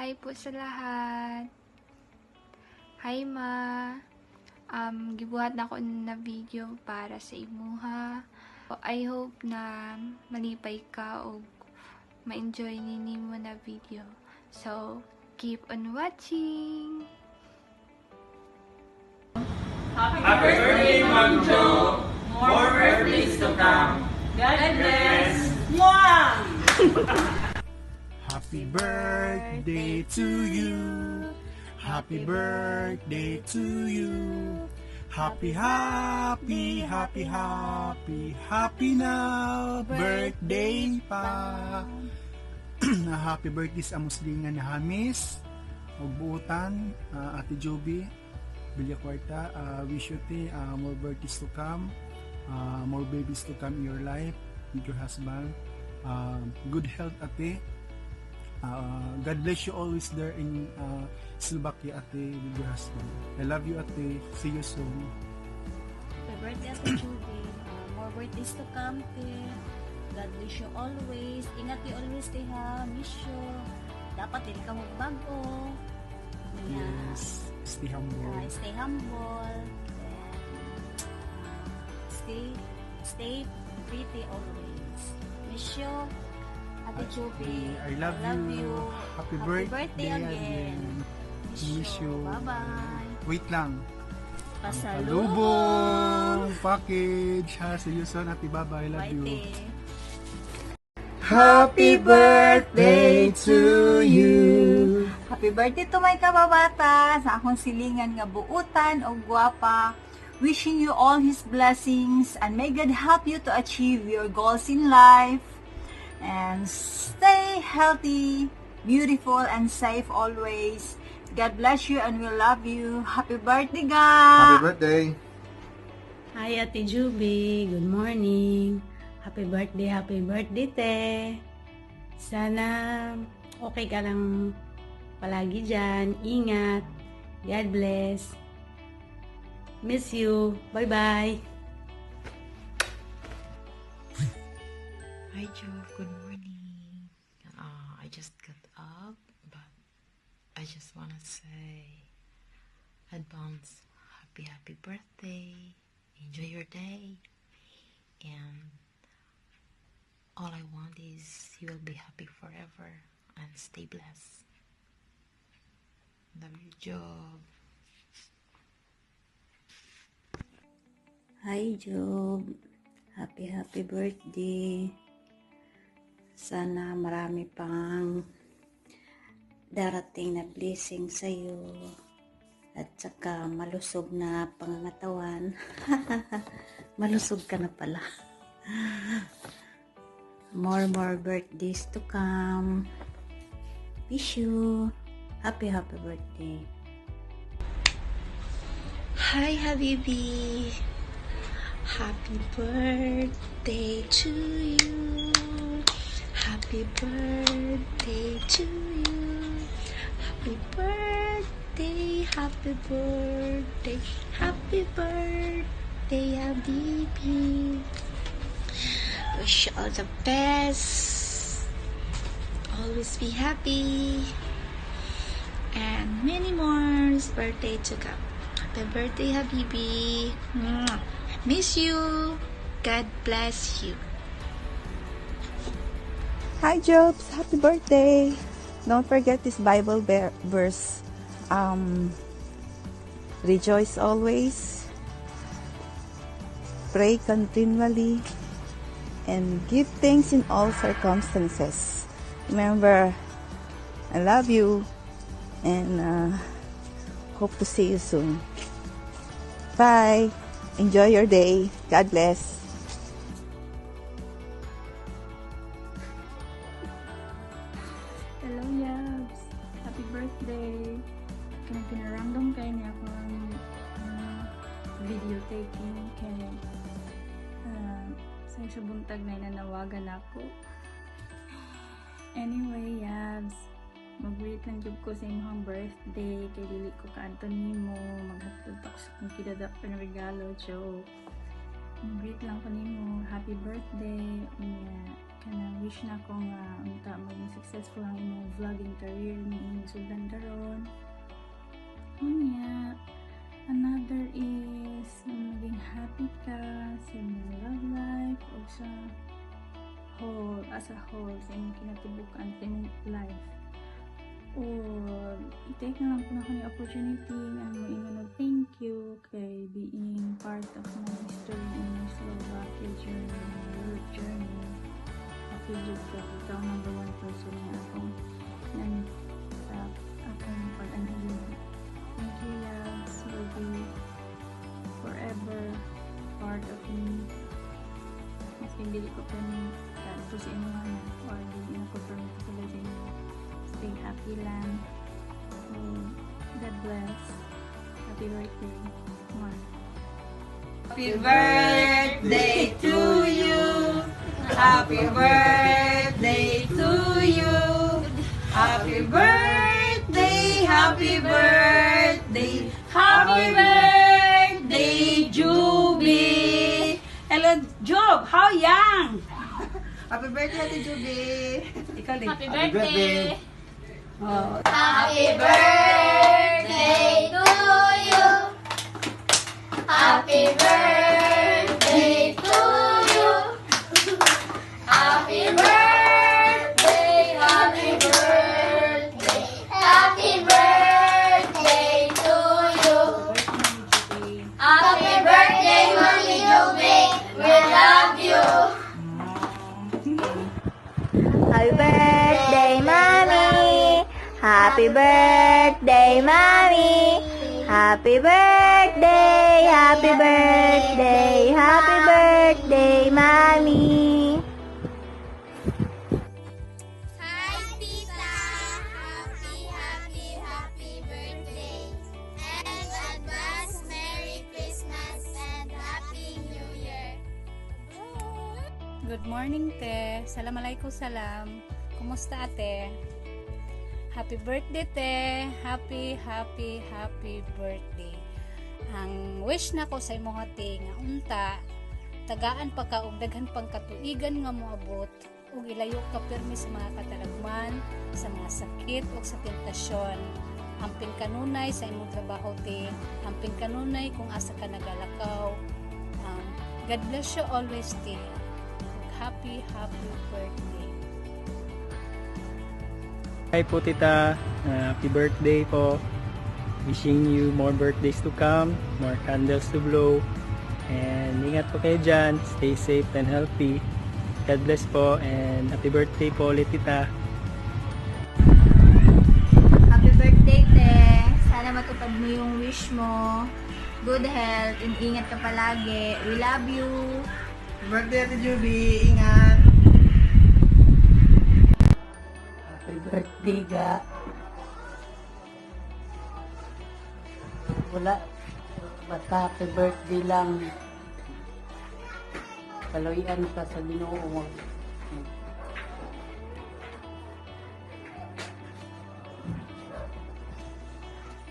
Hi po sa lahat. Hi ma. Gibuhat na ko na video para sa imuha. I hope na malipay ka o ma-enjoy nini mo na video. So, keep on watching. Happy birthday, Ma'am Jo! More birthdays to come. God bless. Mwah! Happy birthday to you. Happy birthday to you. Happy now birthday pa. Happy birthday sa muslingan na Hamis Ogbuutan, Ate Joby Villakwarta. Wish you more birthdays to come, more babies to come in your life with your husband. Good health, Ate. God bless you always there in Slovakia, Ate, with your husband. I love you, Ate. See you soon. Happy birthday, Ate Judy. More birthdays to come, te. God bless you always. Ingat you always, te, ha. Miss you. Dapat hindi ka magbago. Yes. Stay humble. Stay humble. And, stay pretty always. Miss you, Ate Judy. I love you. Happy birthday again. Miss you. Bye-bye. Wait lang. Pasalubong. Package. Ha, see you soon, Ate. Bye-bye. I love you. Bye, te. Happy birthday to you. Happy birthday to my kababata sa akong silingan nga buutan o gwapa. Wishing you all His blessings and may God help you to achieve your goals in life. And stay healthy, beautiful, and safe always. God bless you and we love you. Happy birthday, Happy God! birthday! Hi, Ate Juby. Good morning. Happy birthday, te. Sana okay ka lang palagi dyan. Ingat. God bless. Miss you. Bye-bye. Hi Joe, good morning. I just got up, but I just wanna say advance happy birthday. Enjoy your day, and all I want is you will be happy forever and stay blessed. Love you, Joe. Hi, Job. Happy birthday. Sana marami pang darating na blessing sa'yo. At saka malusog na pangangatawan. Malusog ka na pala. More birthdays to come. Wish you happy birthday. Hi Habibi, happy birthday to you. Happy birthday to you. Happy birthday, happy birthday, happy birthday Habibi. Wish you all the best. Always be happy. And many more birthday to come. Happy birthday, Habibi. Miss you. God bless you. Hi, Jobs! Happy birthday! Don't forget this Bible verse. Rejoice always, pray continually, and give thanks in all circumstances. Remember, I love you, and hope to see you soon. Bye! Enjoy your day. God bless. Hello, Yabs! Happy birthday! Kanang pinarandom kay niya akong video taking kay sa isa buntag na nanawagan ako. Anyway, Yabs, mag-wait lang jud ko sa imong birthday kay dili ko kaadto nimo maghatod ako sa kung kidada pa ng regalo, joke. Mag-wait lang ko nimo. Happy birthday. Kanang wish na ko nga unta maging successful ang imong vlogging career ni inyong sudan karon. Unya, another is maging happy ka sa imong love life o sa whole, as a whole, sa imong kinatibukan sa imong life. O i-take na lang po na ko ni opportunity nga mo ingon og thank you kay being part of my history in my Slovakia journey, my work journey. Happy jud ka, ikaw number one person nga akong nan sa akong pag-anhin. Thank you, loves, will be forever part of me. Mas hindi ko pa ni ito sa inyo or hindi na ko permit sa sa inyo. Stay happy lang. God bless. Happy birthday. Mwah. Happy birthday to you. Happy birthday to you. Happy birthday, happy birthday, happy birthday, Juby. Hello, Job. How young? Happy birthday to Juby. Ikaw din. Happy birthday! Oh. Happy birthday to you! Happy birthday to you! Happy birthday! Happy birthday! Happy birthday to you! Happy birthday, Mommy Joby! We love you! Happy birthday, Mommy! Happy birthday, Mommy! Happy birthday, happy birthday, happy birthday, Mommy! Hi, Tita! Happy birthday! And advance Merry Christmas and Happy New Year! Good morning, te. Assalamualaikum salam. Kumusta, ate? Happy birthday, te. Happy birthday. Ang wish na ko sa imong ate nga unta, tagaan pa ka og daghan pang katuigan nga moabot ug ilayo ka pirmi sa mga katalagman, sa mga sakit ug sa tentasyon. Amping kanunay sa imong trabaho, te. Amping kanunay kung asa ka nagalakaw. God bless you always, te. Happy birthday. Hi po, tita. Happy birthday po. Wishing you more birthdays to come, more candles to blow. And ingat po kayo dyan. Stay safe and healthy. God bless po. And happy birthday po ulit, tita. Happy birthday, te. Sana matupad mo yung wish mo. Good health and ingat ka palagi. We love you. Happy birthday, Ate Juby. Ingat. Happy birthday ga. Wala. Basta happy birthday lang. Kaloyan ka sa Ginoo.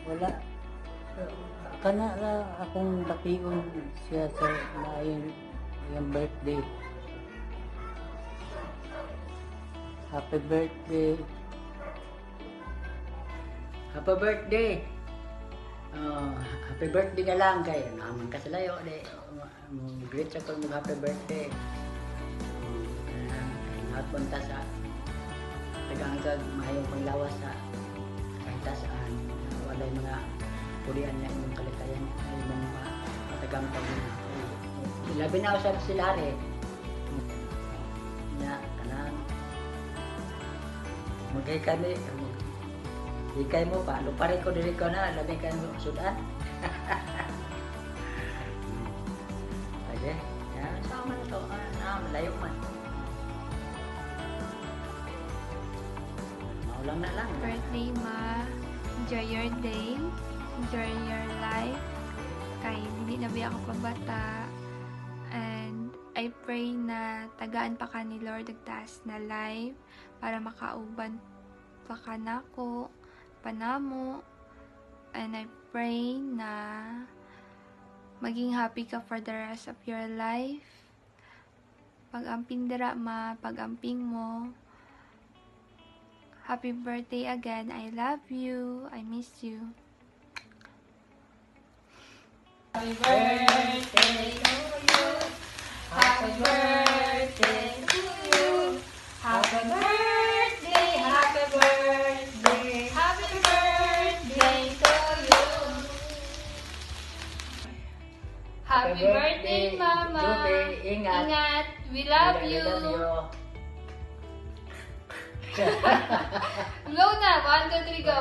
Wala. Kana na akong batiin siya sa lain yung birthday. Happy birthday. Happy birthday. Happy birthday na lang kayo. Naman ka sa layo. Great sa kong happy birthday. Ingat punta sa tagangkag mayong panglawas sa kahit saan. Wala yung mga pulian niya yung kalikayan yung mga tagangkag niya. Labi na usap sila rin. Niya, kanang magkikani. Ikay mo pa, lupari ko diri ko na, labi ka mo sudan. Okay, yan, sama na to, malayo man. Maulang na lang. Birthday, Ma. Enjoy your day. Enjoy your life. Kay hindi na biya ako pabata. And I pray na tagaan pa ka ni Lord agtaas na life para makauban pa ka nako panamo. And I pray na maging happy ka for the rest of your life. pag-amping dira ma, pag-amping mo. Happy birthday again. I love you. I miss you. Happy birthday to you. Happy birthday to you. Happy birthday, happy birthday, happy birthday to you. Happy birthday, Mama. Juby, ingat. Ingat. We love We you. love you. Go na. 1, 2, 3, go.